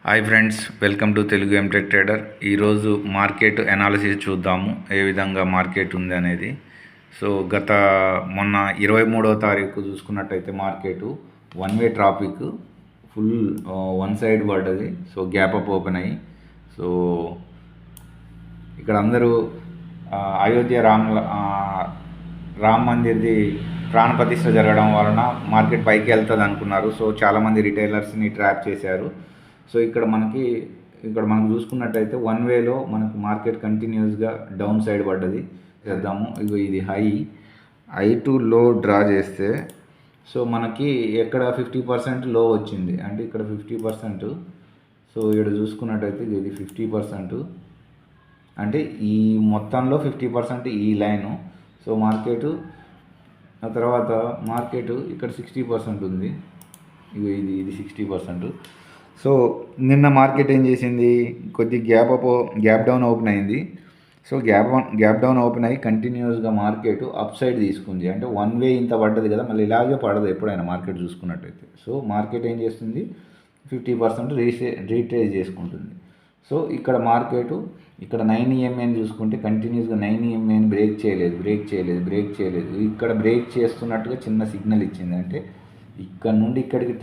Hi friends, welcome to Telugu ఎంటెక్ trader. ఈరోజు market analysis చూద్దాము, ఏ విధంగా మార్కెట్ ఉంది అనేది. సో మొన్న 23వ తారీఖు చూసుకున్నట్టయితే market one way traffic full one side పడ్డది. సో గ్యాప్ అప్ ఓపెన్ అయ్యి, సో ఇక్కడ అందరూ అయోధ్య రామ్ మందిర్ది ప్రాణ ప్రతిష్ఠ జరగడం వలన మార్కెట్ పైకి వెళ్తుంది అనుకున్నారు. సో చాలామంది రిటైలర్స్ని ట్రాప్ చేశారు. సో ఇక్కడ మనం చూసుకున్నట్టయితే వన్ వేలో మనకు మార్కెట్ కంటిన్యూస్గా డౌన్ సైడ్ పడ్డది. చేద్దాము, ఇది హై టు లో డ్రా చేస్తే సో మనకి ఎక్కడ 50% లో వచ్చింది, అంటే ఇక్కడ 50%. సో ఇక్కడ చూసుకున్నట్టయితే ఇది 50%, అంటే ఈ మొత్తంలో 50% ఈ లైను. సో ఆ తర్వాత మార్కెట్ ఇక్కడ 60% ఉంది, ఇది 60%. సో నిన్న మార్కెట్ ఏం చేసింది, కొద్ది గ్యాప్ డౌన్ ఓపెన్ అయింది. సో గ్యాప్ డౌన్ ఓపెన్ అయ్యి కంటిన్యూస్గా మార్కెట్ అప్ సైడ్ తీసుకుంది. అంటే వన్ వే ఇంత పడ్డది కదా, మళ్ళీ ఇలాగే పడదు ఎప్పుడైనా మార్కెట్ చూసుకున్నట్టయితే. సో మార్కెట్ ఏం చేస్తుంది, 50% రీట్రేస్ చేసుకుంటుంది. సో ఇక్కడ మార్కెట్ ఇక్కడ 9 EMAని చూసుకుంటే కంటిన్యూస్గా 9 EMAని బ్రేక్ చేయలేదు. ఇక్కడ బ్రేక్ చేస్తున్నట్టుగా చిన్న సిగ్నల్ ఇచ్చింది. అంటే ఇక్కడ నుండి ఇక్కడికి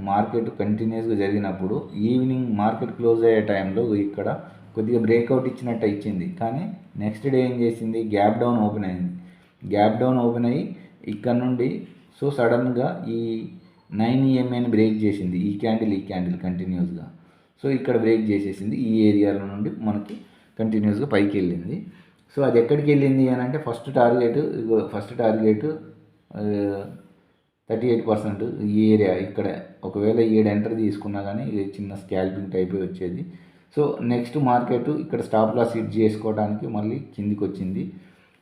మార్కెట్ కంటిన్యూస్గా జరిగినప్పుడు ఈవినింగ్ మార్కెట్ క్లోజ్ అయ్యే టైంలో ఇక్కడ కొద్దిగా బ్రేక్అవుట్ ఇచ్చినట్టు ఇచ్చింది. కానీ నెక్స్ట్ డే ఏం చేసింది, గ్యాప్ డౌన్ ఓపెన్ అయ్యి ఇక్కడ నుండి సో సడన్గా ఈ 9 EMAని బ్రేక్ చేసింది. ఈ క్యాండిల్ కంటిన్యూస్గా సో ఇక్కడ బ్రేక్ చేసేసింది. ఈ ఏరియాలో నుండి మనకి కంటిన్యూస్గా పైకి వెళ్ళింది. సో అది ఎక్కడికి వెళ్ళింది అని అంటే ఫస్ట్ టార్గెట్ 38%. ఈ ఏరియా ఇక్కడ ఒకవేళ 7 ఎంటర్ తీసుకున్నా కానీ ఇది చిన్న స్కాల్పింగ్ టైప్ వచ్చేది. సో నెక్స్ట్ మార్కెట్ ఇక్కడ స్టాప్ లాస్ హిట్ చేసుకోవడానికి మళ్ళీ కిందికి వచ్చింది.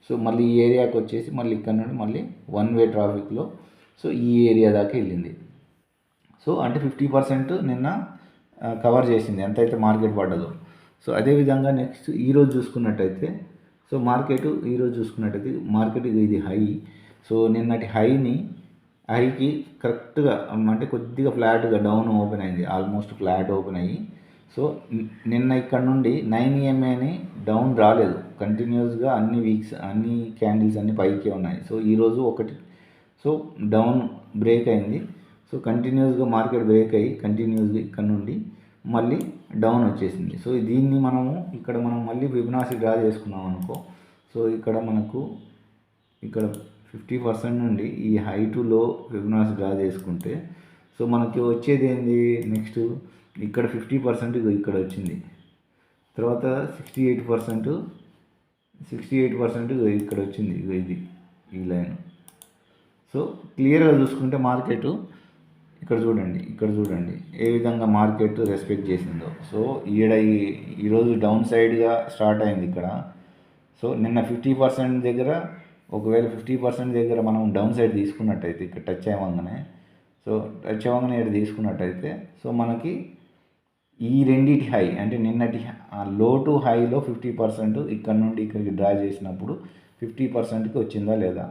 సో మళ్ళీ ఈ ఏరియాకి వచ్చేసి మళ్ళీ ఇక్కడ నుండి మళ్ళీ వన్ వే ట్రాఫిక్లో సో ఈ ఏరియా దాకా వెళ్ళింది. సో అంటే 50% నిన్న కవర్ చేసింది ఎంతైతే మార్కెట్ పడ్డదో. సో అదేవిధంగా నెక్స్ట్ ఈరోజు చూసుకున్నట్టయితే సో మార్కెట్ ఇది హై. సో నిన్నటి హైకి కరెక్ట్గా అంటే కొద్దిగా ఫ్లాట్గా డౌన్ ఓపెన్ అయింది, ఆల్మోస్ట్ ఫ్లాట్ ఓపెన్ అయ్యి. సో నిన్న ఇక్కడ నుండి 9 EMAని డౌన్ రాలేదు, కంటిన్యూస్గా అన్ని క్యాండిల్స్ అన్నీ పైకే ఉన్నాయి. సో ఈరోజు ఒకటి సో డౌన్ బ్రేక్ అయింది. సో కంటిన్యూస్గా మార్కెట్ బ్రేక్ అయ్యి కంటిన్యూస్గా ఇక్కడ నుండి మళ్ళీ డౌన్ వచ్చేసింది. సో దీన్ని మనం మళ్ళీ ఫిబొనాసి డ్రా చేసుకున్నాం అనుకో. సో ఇక్కడ 50% నుండి ఈ హై టు లో ఫిబొనాసి డ్రా చేసుకుంటే సో మనకి వచ్చేది ఏంది, నెక్స్ట్ ఇక్కడ 50% ఇక్కడ వచ్చింది. తర్వాత 68% ఇక్కడ వచ్చింది, ఇది ఈ లైన్. సో క్లియర్గా చూసుకుంటే మార్కెట్ ఇక్కడ చూడండి ఏ విధంగా మార్కెట్ రెస్పెక్ట్ చేసిందో. సో ఈరోజు డౌన్ సైడ్గా స్టార్ట్ అయింది ఇక్కడ. సో నిన్న 50% దగ్గర, ఒకవేళ 50% దగ్గర మనం డౌన్ సైడ్ తీసుకున్నట్టయితే ఇక్కడ టచ్ అవ్వగానే ఇక్కడ తీసుకున్నట్టయితే సో మనకి ఈ రెండిటి హై అంటే నిన్నటి లో టు హైలో 50% ఇక్కడ నుండి ఇక్కడికి డ్రా చేసినప్పుడు 50%కి వచ్చిందా లేదా,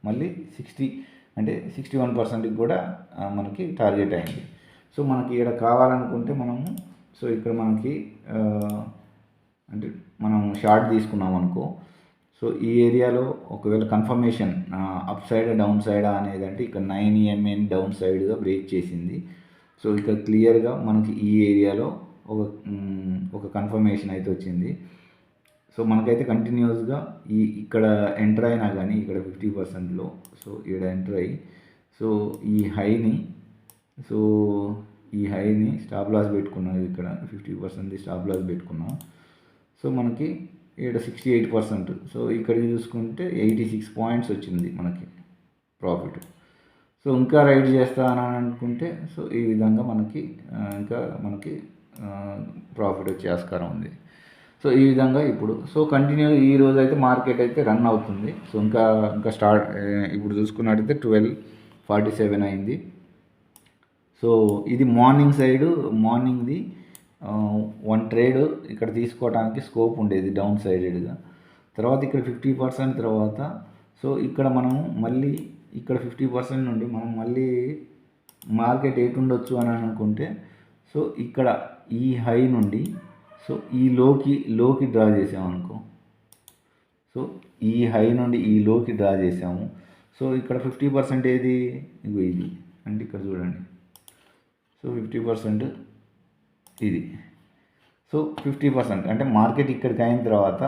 మళ్ళీ 61%కి కూడా మనకి టార్గెట్ అయింది. సో మనకి ఇక్కడ కావాలనుకుంటే సో ఇక్కడ అంటే మనం షార్ట్ తీసుకున్నాం అనుకో. సో ఈ ఏరియాలో ఒకవేళ కన్ఫర్మేషన్ అప్ సైడ్ డౌన్ సైడా అనేది అంటే ఇక్కడ 9 EMAని డౌన్ సైడ్గా బ్రేక్ చేసింది. సో ఇక్కడ క్లియర్గా మనకి ఈ ఏరియాలో ఒక కన్ఫర్మేషన్ అయితే వచ్చింది. సో మనకైతే కంటిన్యూస్గా ఇక్కడ ఎంటర్ అయినా కానీ ఇక్కడ 50%లో సో ఇక్కడ ఎంటర్ అయ్యి సో ఈ హైని స్టాప్ లాస్ పెట్టుకున్నాం. ఇక్కడ 50% స్టాప్ లాస్ పెట్టుకున్నాం. సో మనకి ఇక్కడ 68%. సో ఇక్కడ చూసుకుంటే 86 పాయింట్స్ వచ్చింది మనకి ప్రాఫిట్. సో ఇంకా రైడ్ చేస్తానని అనుకుంటే సో ఈ విధంగా మనకి ప్రాఫిట్ వచ్చే ఆస్కారం ఉంది. సో ఈ విధంగా సో కంటిన్యూ ఈరోజు అయితే మార్కెట్ అయితే రన్ అవుతుంది. సో ఇంకా ఇప్పుడు చూసుకున్నట్టయితే 12:47 అయింది. సో ఇది మార్నింగ్ది 1 ట్రేడ్ ఇక్కడ తీసుకోవడానికి స్కోప్ ఉండేది డౌన్ సైడెడ్గా. తర్వాత ఇక్కడ 50% తర్వాత సో ఇక్కడ మళ్ళీ ఇక్కడ 50% నుండి మనం మళ్ళీ మార్కెట్ ఎటు ఉండొచ్చు అని అనుకుంటే సో ఇక్కడ ఈ హై నుండి సో ఈ లోకి డ్రా చేసామనుకో, సో ఈ హై నుండి ఈ లోకి డ్రా చేసాము. సో ఇక్కడ 50% ఏది, ఇగో ఇది, అంటే ఇక్కడ చూడండి. సో 50% ఇది. సో 50% అంటే మార్కెట్ ఇక్కడికి అయిన తర్వాత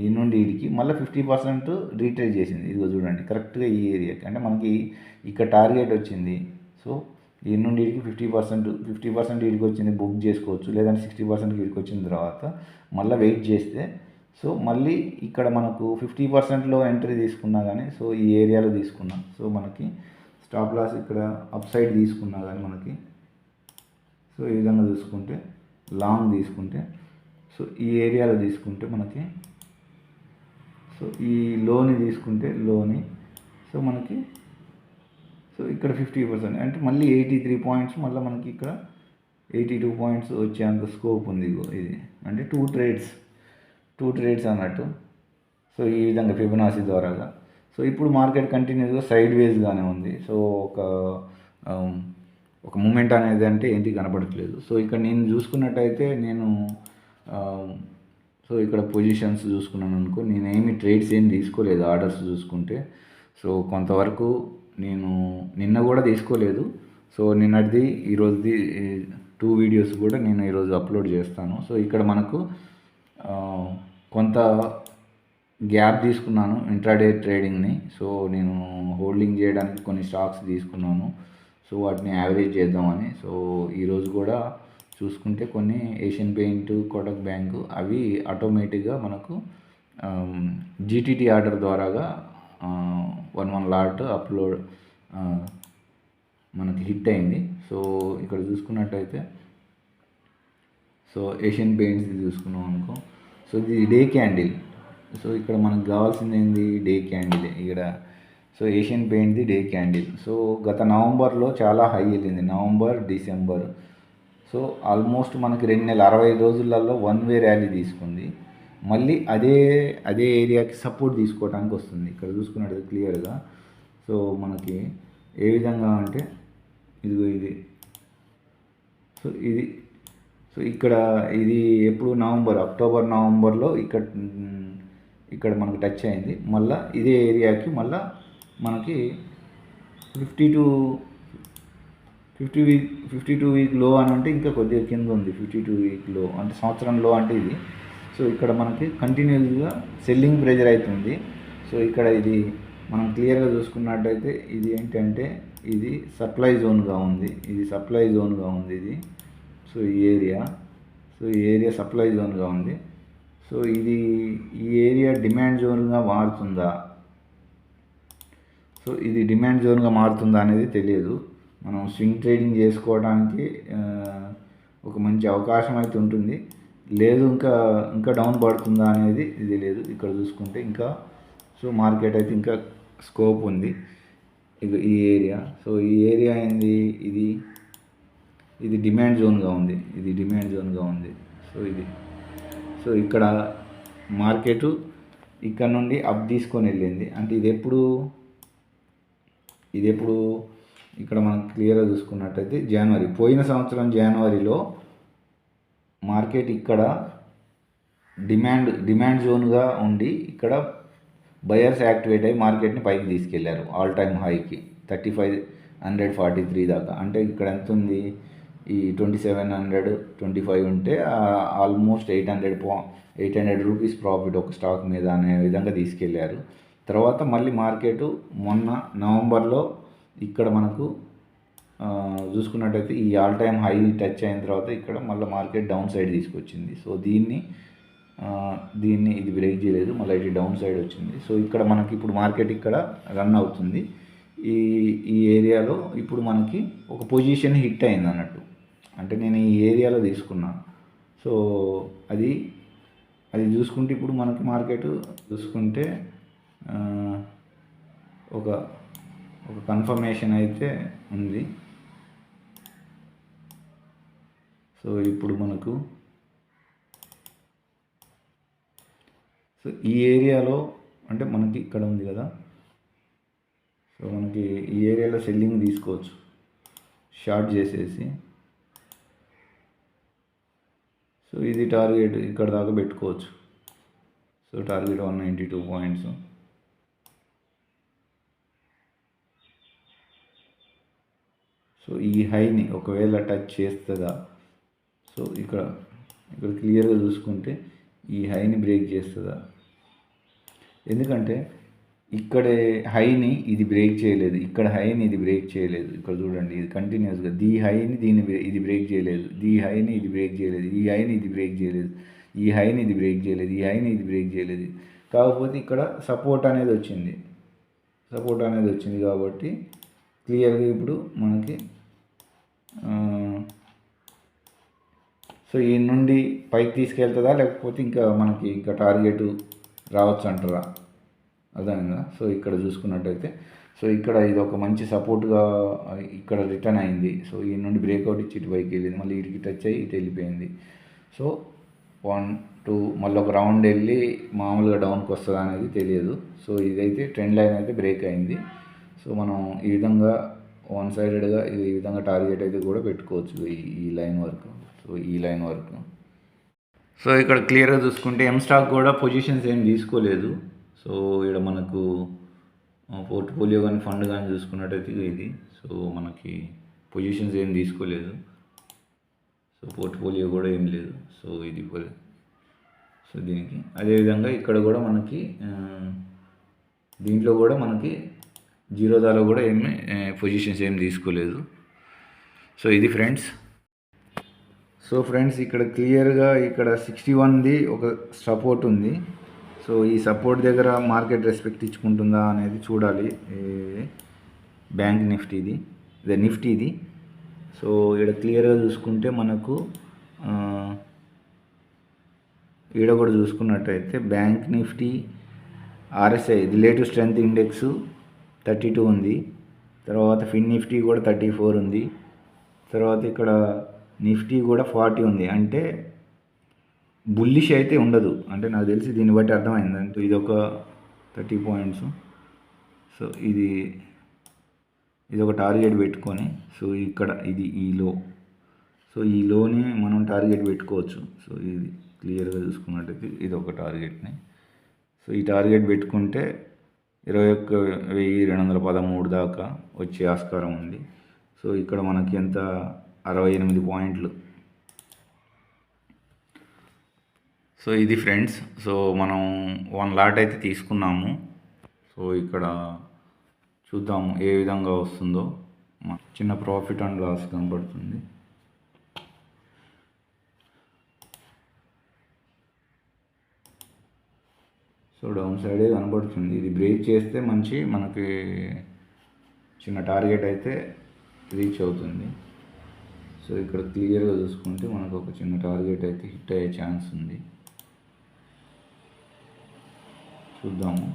ఈ నుండి వీడికి మళ్ళీ 50% రీట్రేస్ చేసింది. ఇదిగో చూడండి కరెక్ట్గా ఈ ఏరియాకి, అంటే మనకి ఇక్కడ టార్గెట్ వచ్చింది. సో ఈ నుండి వీడికి 50% వీడికి వచ్చింది, బుక్ చేసుకోవచ్చు. లేదంటే 60% వీడికి వచ్చిన తర్వాత మళ్ళీ వెయిట్ చేస్తే, సో మళ్ళీ ఇక్కడ మనకు 50%లో ఎంట్రీ తీసుకున్నా కానీ, సో ఈ ఏరియాలో తీసుకున్నాం. సో మనకి స్టాప్ లాస్ ఇక్కడ అప్ సైడ్ తీసుకున్నా కానీ మనకి, సో ఈ విధంగా చూసుకుంటే లాంగ్ తీసుకుంటే, సో ఈ ఏరియాలో తీసుకుంటే మనకి, సో ఈ లోని తీసుకుంటే లోని, సో మనకి సో ఇక్కడ 50% అంటే మళ్ళీ 83 పాయింట్స్, మళ్ళీ మనకి ఇక్కడ 82 పాయింట్స్ వచ్చేంత స్కోప్ ఉంది. ఇది అంటే టూ ట్రేడ్స్ అన్నట్టు. సో ఈ విధంగా ఫిబొనాసీ ద్వారాగా. సో ఇప్పుడు మార్కెట్ కంటిన్యూస్గా సైడ్ వేస్గానే ఉంది. సో ఒక మూమెంట్ అనేది అంటే ఏంటి కనపడట్లేదు. సో ఇక్కడ నేను చూసుకున్నట్టయితే నేను సో ఇక్కడ పొజిషన్స్ చూసుకున్నాను అనుకో, నేనేమి ట్రేడ్స్ ఏం తీసుకోలేదు ఆర్డర్స్ చూసుకుంటే. సో కొంతవరకు నేను నిన్న కూడా తీసుకోలేదు. సో నిన్నటిది ఈరోజుది 2 వీడియోస్ కూడా నేను ఈరోజు అప్లోడ్ చేస్తాను. సో ఇక్కడ మనకు కొంత గ్యాప్ తీసుకున్నాను ఇంట్రాడే ట్రేడింగ్ని. సో నేను హోల్డింగ్ చేయడానికి కొన్ని స్టాక్స్ తీసుకున్నాను. సో వాటిని యావరేజ్ చేద్దామని. సో ఈరోజు కూడా చూసుకుంటే కొన్ని ఏషియన్ పెయింట్, కోటక్ బ్యాంకు అవి ఆటోమేటిక్గా మనకు జీటీటీ ఆర్డర్ ద్వారాగా 1 లాట్ అప్లోడ్ మనకి హిట్ అయింది. సో ఇక్కడ చూసుకున్నట్టయితే, సో ఏషియన్ పెయింట్స్ చూసుకున్నాం అనుకో, సో ఇది డే క్యాండిల్. సో ఇక్కడ మనకు కావాల్సింది ఏంది, డే క్యాండిల్ ఇక్కడ. సో ఏషియన్ పెయింట్ది డే క్యాండిల్. సో గత నవంబర్లో చాలా హై వెళ్ళింది, నవంబర్ డిసెంబర్. సో ఆల్మోస్ట్ మనకి 2 నెలలు 65 రోజులలో 1 వే ర్యాలీ తీసుకుంది. మళ్ళీ అదే ఏరియాకి సపోర్ట్ తీసుకోవడానికి వస్తుంది. ఇక్కడ చూసుకున్నట్టు క్లియర్గా. సో మనకి ఏ విధంగా అంటే ఇదిగో ఇది, సో ఇది, సో ఇక్కడ ఇది ఎప్పుడు అక్టోబర్ నవంబర్లో ఇక్కడ మనకు టచ్ అయింది. మళ్ళీ ఇదే ఏరియాకి మళ్ళీ మనకి 52 వీక్ లో అని అంటే ఇంకా కొద్దిగా కింద ఉంది. 52 వీక్ లో అంటే సంవత్సరం లో అంటే ఇది. సో ఇక్కడ మనకి కంటిన్యూస్గా సెల్లింగ్ ప్రెజర్ అవుతుంది. సో ఇక్కడ ఇది మనం క్లియర్గా చూసుకున్నట్టయితే ఇది ఏంటంటే ఇది సప్లై జోన్గా ఉంది, ఇది సో ఈ ఏరియా సప్లై జోన్గా ఉంది. సో ఈ ఏరియా డిమాండ్ జోన్గా మారుతుందా, సో ఇది డిమాండ్ జోన్గా మారుతుందా అనేది తెలియదు. మనం స్వింగ్ ట్రేడింగ్ చేసుకోవడానికి ఒక మంచి అవకాశం అయితే ఉంటుంది. లేదు ఇంకా డౌన్ పడుతుందా అనేది ఇది లేదు. ఇక్కడ చూసుకుంటే ఇంకా సో మార్కెట్ అయితే ఇంకా స్కోప్ ఉంది. ఈ ఏరియా, సో ఈ ఏరియా ఏంది, ఇది డిమాండ్ జోన్గా ఉంది, సో ఇక్కడ మార్కెట్ ఇక్కడ నుండి అప్ తీసుకొని వెళ్ళింది. అంటే ఇది ఎప్పుడు ఇక్కడ మనం క్లియర్గా చూసుకున్నట్టయితే పోయిన సంవత్సరం జనవరిలో మార్కెట్ ఇక్కడ డిమాండ్ జోన్గా ఉండి ఇక్కడ బయర్స్ యాక్టివేట్ అయ్యి మార్కెట్ని పైకి తీసుకెళ్లారు ఆల్ టైమ్ హైకి 3543 దాకా. అంటే ఇక్కడ ఎంత ఉంది, ఈ 2725 ఉంటే ఆల్మోస్ట్ 800 రూపీస్ ప్రాఫిట్ ఒక స్టాక్ మీద అనే విధంగా తీసుకెళ్లారు. తర్వాత మళ్ళీ మార్కెట్ మొన్న నవంబర్లో ఇక్కడ మనకు చూసుకున్నట్టయితే ఈ ఆల్ టైమ్ హై టచ్ అయిన తర్వాత ఇక్కడ మళ్ళీ మార్కెట్ డౌన్ సైడ్ తీసుకొచ్చింది. సో దీన్ని ఇది బ్రేక్ చేయలేదు, మళ్ళీ ఇది డౌన్ సైడ్ వచ్చింది. సో ఇక్కడ మనకి ఇప్పుడు మార్కెట్ ఇక్కడ రన్ అవుతుంది. ఈ ఏరియాలో ఇప్పుడు మనకి ఒక పొజిషన్ హిట్ అయింది అన్నట్టు. అంటే నేను ఈ ఏరియాలో తీసుకున్నా. సో అది చూసుకుంటే ఇప్పుడు మనకి మార్కెట్ చూసుకుంటే ఒక కన్ఫర్మేషన్ అయితే ఉంది. సో ఇప్పుడు మనకు సో ఈ ఏరియాలో అంటే మనకి ఇక్కడ ఉంది కదా, సో మనకి ఈ ఏరియాలో సెల్లింగ్ తీసుకోవచ్చు షార్ట్ చేసేసి. సో ఇది టార్గెట్ ఇక్కడ దాకా పెట్టుకోవచ్చు. So target 192 points. సో ఈ హైని ఒకవేళ టచ్ చేస్తుందా, సో ఇక్కడ క్లియర్గా చూసుకుంటే ఈ హైని బ్రేక్ చేస్తుందా, ఎందుకంటే ఇక్కడే హైని ఇది బ్రేక్ చేయలేదు, ఇక్కడ హైని ఇది బ్రేక్ చేయలేదు. ఇక్కడ చూడండి, ఇది కంటిన్యూస్గా ఈ హైని ఇది బ్రేక్ చేయలేదు, ఈ హైని ఇది బ్రేక్ చేయలేదు, ఈ హైని ఇది బ్రేక్ చేయలేదు, ఈ హైని ఇది బ్రేక్ చేయలేదు, ఈ హైని ఇది బ్రేక్ చేయలేదు. కాకపోతే ఇక్కడ సపోర్ట్ అనేది వచ్చింది కాబట్టి క్లియర్గా ఇప్పుడు మనకి సో ఈ నుండి పైకి తీసుకెళ్తుందా, లేకపోతే ఇంకా టార్గెట్ రావచ్చు అంటారా, అర్థమైందా? సో ఇక్కడ చూసుకున్నట్టయితే సో ఇక్కడ ఇది ఒక మంచి సపోర్ట్గా ఇక్కడ రిటర్న్ అయింది. సో ఈ నుండి బ్రేక్అవుట్ ఇచ్చి ఇటు పైకి వెళ్ళింది, మళ్ళీ ఇటుకి టచ్ అయ్యి ఇటు వెళ్ళిపోయింది. సో 1 2 మళ్ళీ ఒక రౌండ్ వెళ్ళి మామూలుగా డౌన్కి వస్తుందా అనేది తెలియదు. సో ఇదైతే ట్రెండ్ లైన్ అయితే బ్రేక్ అయింది. సో మనం ఈ విధంగా వన్ సైడెడ్గా ఈ విధంగా టార్గెట్ అయితే కూడా పెట్టుకోవచ్చు ఈ లైన్ వరకు. సో ఈ లైన్ వరకు. సో ఇక్కడ క్లియర్గా చూసుకుంటే ఎం స్టాక్ కూడా పొజిషన్స్ ఏం తీసుకోలేదు. సో ఇక్కడ మనకు పోర్ట్ఫోలియో కానీ ఫండ్ కానీ చూసుకున్నట్టయితే ఇది. సో మనకి పొజిషన్స్ ఏం తీసుకోలేదు. సో పోర్ట్ఫోలియో కూడా ఏం లేదు. సో ఇది సో దీనికి అదేవిధంగా ఇక్కడ కూడా మనకి దీంట్లో కూడా మనకి జీరోదాలో కూడా ఏమి పొజిషన్స్ ఏం తీసుకోలేదు. సో ఇది ఫ్రెండ్స్. సో ఫ్రెండ్స్ ఇక్కడ క్లియర్గా ఇక్కడ 61ది ఒక సపోర్ట్ ఉంది. సో ఈ సపోర్ట్ దగ్గర మార్కెట్ రెస్పెక్ట్ ఇచ్చుకుంటుందా అనేది చూడాలి. బ్యాంక్ నిఫ్టీది. సో ఇక్కడ క్లియర్గా చూసుకుంటే మనకు ఈడ కూడా చూసుకున్నట్టయితే bank Nifty RSI relative strength index 32 ఉంది. తర్వాత ఫిన్ నిఫ్టీ కూడా 34 ఉంది. తర్వాత ఇక్కడ నిఫ్టీ కూడా 40 ఉంది. అంటే బుల్లిష్ అయితే ఉండదు, అంటే నాకు తెలిసి దీన్ని బట్టి అర్థమైందంటే ఇది ఒక 30 పాయింట్స్. సో ఇది ఒక టార్గెట్ పెట్టుకొని, సో ఇక్కడ ఇది ఈ లో, సో ఈ లోని మనం టార్గెట్ పెట్టుకోవచ్చు. సో ఇది క్లియర్గా చూసుకున్నట్టయితే ఇది ఒక టార్గెట్ని. సో ఈ టార్గెట్ పెట్టుకుంటే 21,213 దాకా వచ్చే ఆస్కారం ఉంది. సో ఇక్కడ మనకి ఎంత 68 పాయింట్లు. సో ఇది ఫ్రెండ్స్. సో మనం 1 లాట్ అయితే తీసుకున్నాము. సో ఇక్కడ చూద్దాము ఏ విధంగా వస్తుందో. చిన్న ప్రాఫిట్ అండ్ లాస్ కనబడుతుంది. సో డౌన్ సైడే కనబడుతుంది. ఇది బ్రేక్ చేస్తే మనకి చిన్న టార్గెట్ అయితే రీచ్ అవుతుంది. సో ఇక్కడ క్లియర్గా చూసుకుంటే మనకు ఒక చిన్న టార్గెట్ అయితే హిట్ అయ్యే ఛాన్స్ ఉంది. చూద్దాము.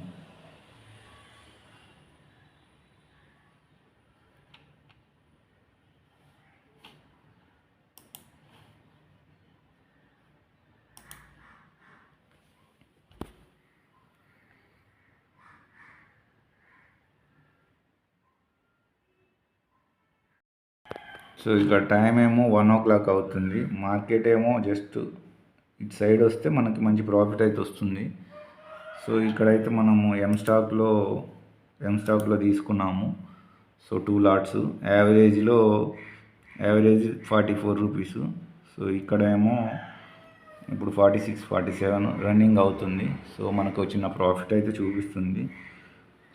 సో ఇక్కడ టైం ఏమో 1 o'clock అవుతుంది. మార్కెట్ ఏమో జస్ట్ ఇటు సైడ్ వస్తే మనకి మంచి ప్రాఫిట్ అయితే వస్తుంది. సో ఇక్కడైతే మనము ఎం స్టాక్లో తీసుకున్నాము. So 2 LADS average 44 rupees. So ఇక్కడ ఏమో ఇప్పుడు 46 47 రన్నింగ్ అవుతుంది. సో మనకు చిన్న ప్రాఫిట్ అయితే చూపిస్తుంది.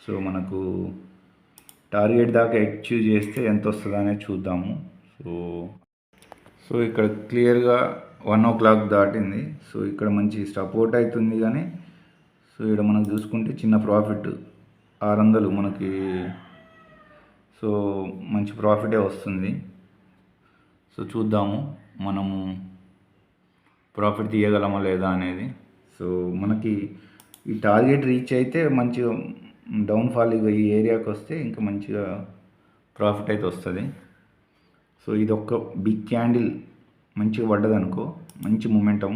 సో మనకు టార్గెట్ దాకా అచీవ్ చేస్తే ఎంత వస్తుంది అనేది చూద్దాము. సో ఇక్కడ క్లియర్గా 1 o'clock దాటింది. సో ఇక్కడ మంచి సపోర్ట్ అవుతుంది, కానీ సో ఇక్కడ మనకు చూసుకుంటే చిన్న ప్రాఫిట్ 600 మనకి. సో మంచి ప్రాఫిటే వస్తుంది. సో చూద్దాము మనము ప్రాఫిట్ తీయగలమా లేదా అనేది. సో మనకి ఈ టార్గెట్ రీచ్ అయితే మంచిగా డౌన్ఫాల్ ఈ ఏరియాకి వస్తే ఇంకా మంచిగా ప్రాఫిట్ అయితే వస్తుంది. సో ఇది ఒక బిగ్ క్యాండిల్ మంచిగా పడ్డదనుకో, మంచి మూమెంటం.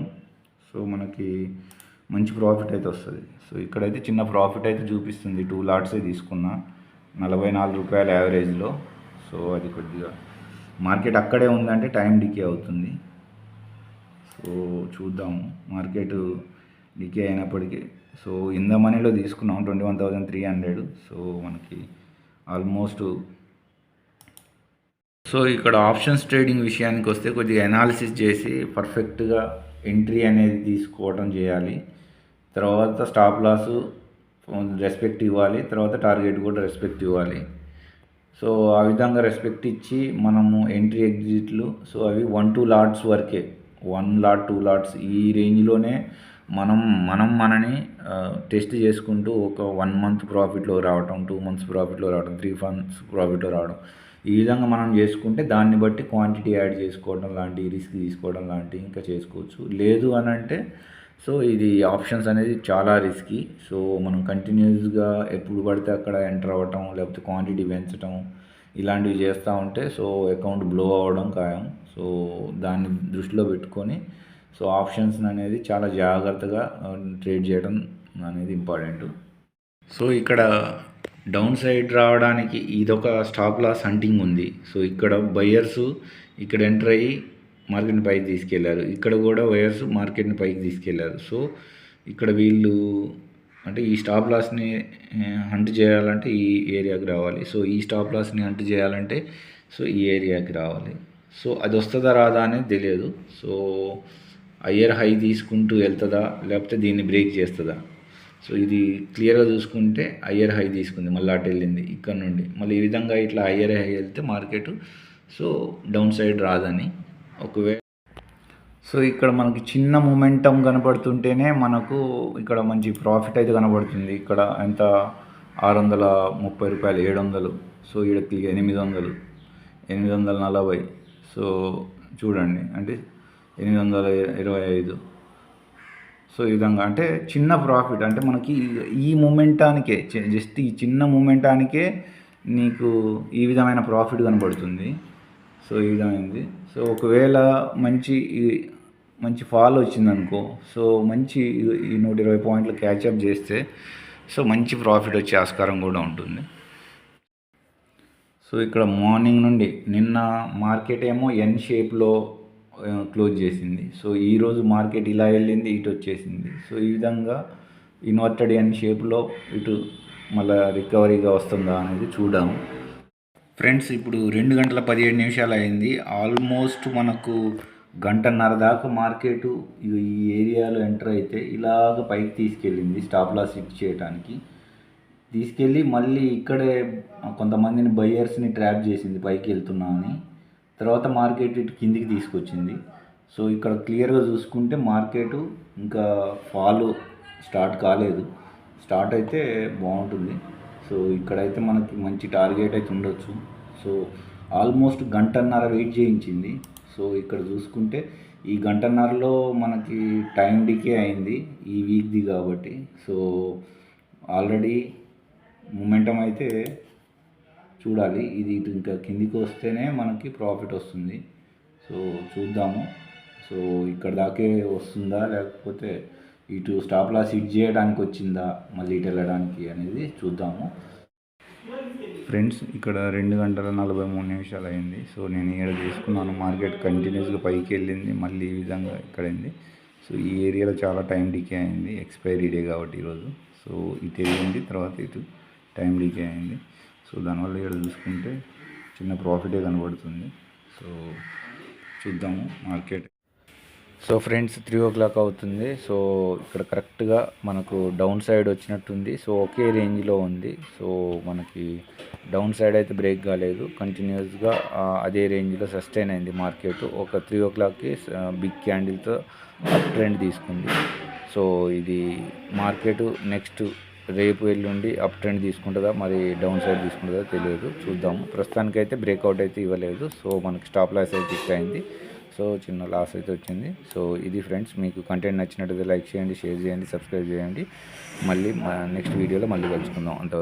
సో మనకి మంచి ప్రాఫిట్ అయితే వస్తుంది. సో ఇక్కడైతే చిన్న ప్రాఫిట్ అయితే చూపిస్తుంది. 2 లాట్సే తీసుకున్నా 44 రూపాయల యావరేజ్లో. సో అది కొద్దిగా మార్కెట్ అక్కడే ఉందంటే టైం డికే అవుతుంది. సో చూద్దాము మార్కెట్ డికే అయినప్పటికీ. సో ఇన్ ద మనీలో తీసుకున్నాం 21,300. సో మనకి ఆల్మోస్ట్. సో ఇక్కడ ఆప్షన్స్ ట్రేడింగ్ విషయానికి వస్తే కొద్దిగా అనాలిసిస్ చేసి పర్ఫెక్ట్గా ఎంట్రీ అనేది తీసుకోవడం చేయాలి. తర్వాత స్టాప్ లాస్ రెస్పెక్ట్ ఇవ్వాలి, తర్వాత టార్గెట్ కూడా రెస్పెక్ట్ ఇవ్వాలి. సో ఆ విధంగా రెస్పెక్ట్ ఇచ్చి మనము ఎంట్రీ ఎగ్జిట్లు, సో అవి 1-2 లాట్స్ వరకే, 1 లాట్ 2 లాట్స్ ఈ రేంజ్లోనే మనని టెస్ట్ చేసుకుంటూ ఒక 1 మంత్ ప్రాఫిట్లో రావటం, 2 మంత్స్ ప్రాఫిట్లో రావడం, 3 మంత్స్ ప్రాఫిట్లో రావడం, ఈ విధంగా మనం చేసుకుంటే దాన్ని బట్టి క్వాంటిటీ యాడ్ చేసుకోవడం లాంటి, రిస్క్ తీసుకోవడం లాంటి ఇంకా చేసుకోవచ్చు. లేదు అని అంటే సో ఇది ఆప్షన్స్ అనేది చాలా రిస్కీ. సో మనం కంటిన్యూస్గా ఎప్పుడు పడితే అక్కడ ఎంటర్ అవ్వటం, లేకపోతే క్వాంటిటీ పెంచడం ఇలాంటివి చేస్తూ ఉంటే సో అకౌంట్ బ్లో అవ్వడం ఖాయం. సో దాన్ని దృష్టిలో పెట్టుకొని సో ఆప్షన్స్ అనేది చాలా జాగ్రత్తగా ట్రేడ్ చేయడం అనేది ఇంపార్టెంట్. సో ఇక్కడ డౌన్ సైడ్ రావడానికి ఇదొక స్టాప్ లాస్ హంటింగ్ ఉంది. సో ఇక్కడ బయ్యర్స్ ఇక్కడ ఎంటర్ అయ్యి మార్కెట్ని పైకి తీసుకెళ్లారు, ఇక్కడ కూడా బయ్యర్స్ మార్కెట్ని పైకి తీసుకెళ్లారు. సో ఇక్కడ వీళ్ళు అంటే ఈ స్టాప్ లాస్ని హంట్ చేయాలంటే ఈ ఏరియాకి రావాలి. సో ఈ స్టాప్ లాస్ని హంట్ చేయాలంటే సో ఈ ఏరియాకి రావాలి. సో అది వస్తుందా రాదా అనేది తెలియదు. సో హయ్యర్ హై తీసుకుంటూ వెళ్తుందా, లేకపోతే దీన్ని బ్రేక్ చేస్తుందా. సో ఇది క్లియర్గా చూసుకుంటే హయ్యర్ హై తీసుకుంది, మళ్ళీ అటు వెళ్ళింది ఇక్కడ నుండి, మళ్ళీ ఈ విధంగా ఇట్లా హయ్యర్ హై వెళ్తే మార్కెట్ సో డౌన్ సైడ్ రాదని. ఒకవేళ సో ఇక్కడ మనకి చిన్న మొమెంటం కనపడుతుంటేనే మనకు ఇక్కడ మంచి ప్రాఫిట్ అయితే కనబడుతుంది. ఇక్కడ ఎంత 630 రూపాయలు, 700. సో ఈడకి 800, 840. సో చూడండి అంటే 825. సో ఈ విధంగా అంటే చిన్న ప్రాఫిట్, అంటే మనకి ఈ మూమెంటానికే, జస్ట్ ఈ చిన్న మూమెంటానికే నీకు ఈ విధమైన ప్రాఫిట్ కనబడుతుంది. సో ఈ విధమైంది. సో ఒకవేళ మంచి ఫాల్ వచ్చిందనుకో, సో మంచి ఈ 120 పాయింట్లు క్యాచప్ చేస్తే సో మంచి ప్రాఫిట్ వచ్చే ఆస్కారం కూడా ఉంటుంది. సో ఇక్కడ మార్నింగ్ నుండి నిన్న మార్కెట్ ఏమో ఎన్ షేప్లో క్లోజ్ చేసింది. సో ఈరోజు మార్కెట్ ఇలా వెళ్ళింది, ఇటు వచ్చేసింది. సో ఈ విధంగా ఇన్వర్టెడ్ ఎన్ షేప్లో ఇటు మళ్ళీ రికవరీగా వస్తుందా అనేది చూద్దాము. ఫ్రెండ్స్ ఇప్పుడు 2:17 అయింది. ఆల్మోస్ట్ మనకు 1:30 దాకా మార్కెట్ ఈ ఏరియాలో ఎంటర్ అయితే ఇలాగ పైకి తీసుకెళ్ళింది స్టాప్ లాస్ హిట్ చేయడానికి. తీసుకెళ్ళి మళ్ళీ ఇక్కడే కొంతమందిని బయ్యర్స్ని ట్రాప్ చేసింది పైకి వెళ్తున్నా అని. తర్వాత మార్కెట్ ఇటు కిందికి తీసుకొచ్చింది. సో ఇక్కడ క్లియర్గా చూసుకుంటే మార్కెట్ ఇంకా ఫాల్ స్టార్ట్ కాలేదు. స్టార్ట్ అయితే బాగుంటుంది. సో ఇక్కడైతే మనకి మంచి టార్గెట్ అయితే ఉండొచ్చు. సో ఆల్మోస్ట్ 1:30 వెయిట్ చేయించింది. సో ఇక్కడ చూసుకుంటే ఈ 1:30లో మనకి టైం డికే అయింది ఈ వీక్ది కాబట్టి. సో ఆల్రెడీ మొమెంటం అయితే చూడాలి, ఇది ఇటు ఇంకా కిందికి వస్తేనే మనకి ప్రాఫిట్ వస్తుంది. సో చూద్దాము. సో ఇక్కడ దాకే వస్తుందా, లేకపోతే ఇటు స్టాప్ లాస్ హిట్ చేయడానికి వచ్చిందా, మళ్ళీ ఇటు వెళ్ళడానికి అనేది చూద్దాము. ఫ్రెండ్స్ ఇక్కడ 2:43 అయింది. సో నేను ఇక్కడ తీసుకున్నాను. మార్కెట్ కంటిన్యూస్గా పైకి వెళ్ళింది, మళ్ళీ ఈ విధంగా ఇక్కడ అయింది. సో ఈ ఏరియాలో చాలా టైం డికే అయింది, ఎక్స్పైరీ డే కాబట్టి ఈరోజు. సో ఇటు వెళ్ళింది, తర్వాత ఇటు టైం డికే అయింది. సో దానివల్ల ఇక్కడ చూసుకుంటే చిన్న ప్రాఫిటే కనబడుతుంది. సో చూద్దాము మార్కెట్. సో ఫ్రెండ్స్ 3 o'clock అవుతుంది. సో ఇక్కడ కరెక్ట్గా మనకు డౌన్ సైడ్ వచ్చినట్టుంది. సో ఒకే రేంజ్లో ఉంది. సో మనకి డౌన్ సైడ్ అయితే బ్రేక్ కాలేదు, కంటిన్యూస్గా అదే రేంజ్లో సస్టైన్ అయింది మార్కెట్. ఒక 3 o'clockకి బిగ్ క్యాండిల్తో అప్ ట్రెండ్ తీసుకుంది. సో ఇది మార్కెట్ నెక్స్ట్ రేపు ఎల్లుండి అప్ ట్రెండ్ తీసుకుంటుందా, మరి డౌన్ సైడ్ తీసుకుంటుందా తెలియదు, చూద్దాము. ప్రస్తుతానికైతే బ్రేక్అవుట్ అయితే ఇవ్వలేదు. సో మనకి స్టాప్ లాస్ అయితే హిట్ అయింది. సో చిన్న లాస్ అయితే వచ్చింది. సో ఇది ఫ్రెండ్స్, మీకు కంటెంట్ నచ్చినట్లయితే లైక్ చేయండి, షేర్ చేయండి, సబ్స్క్రైబ్ చేయండి. మళ్ళీ నెక్స్ట్ వీడియోలో మళ్ళీ కలుసుకుందాం. అంత